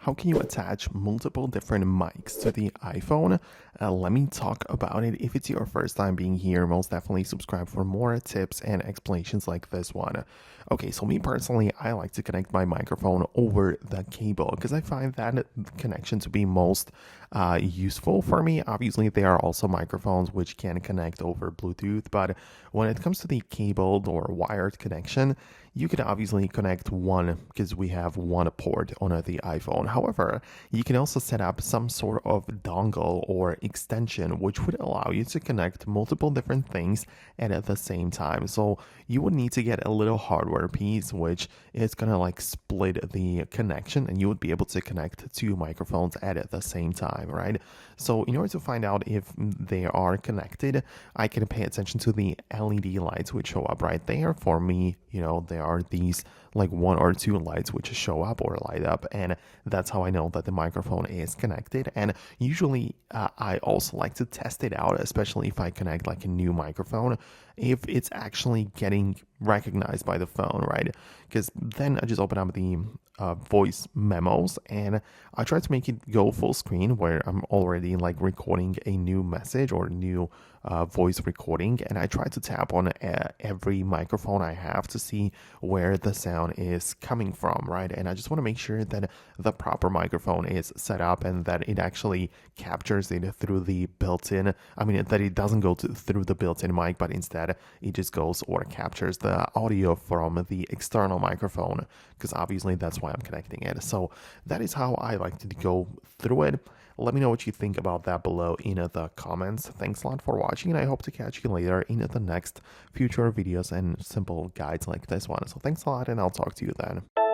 How can you attach multiple different mics to the iPhone? Let me talk about it. If it's your first time being here, most definitely subscribe for more tips and explanations like this one. Okay, so me personally, I like to connect my microphone over the cable because I find that connection to be most useful for me. Obviously, there are also microphones which can connect over Bluetooth, but when it comes to the cabled or wired connection, you can obviously connect one because we have one port on the iPhone. However, you can also set up some sort of dongle or extension which would allow you to connect multiple different things at the same time. So you would need to get a little hardware piece which is gonna like split the connection, and you would be able to connect two microphones at the same time, right? So in order to find out if they are connected, I can pay attention to the LED lights which show up right there. For me, there are these like one or two lights which show up or light up, and that's how I know that the microphone is connected. And usually I also like to test it out, especially if I connect like a new microphone, if it's actually getting recognized by the phone, right? Because then I just open up the voice memos and I try to make it go full screen where I'm already like recording a new message or new voice recording, and I try to tap on every microphone I have to see where the sound is coming from, right? And I just want to make sure that the proper microphone is set up and that it actually captures it through the built-in, that it doesn't go through the built-in mic, but instead it just goes or captures the audio from the external microphone, because obviously that's why I'm connecting it. So that is how I like to go through it. Let me know what you think about that below in the comments. Thanks a lot for watching, and I hope to catch you later in the next future videos and simple guides like this one. So thanks a lot, and I'll talk to you then.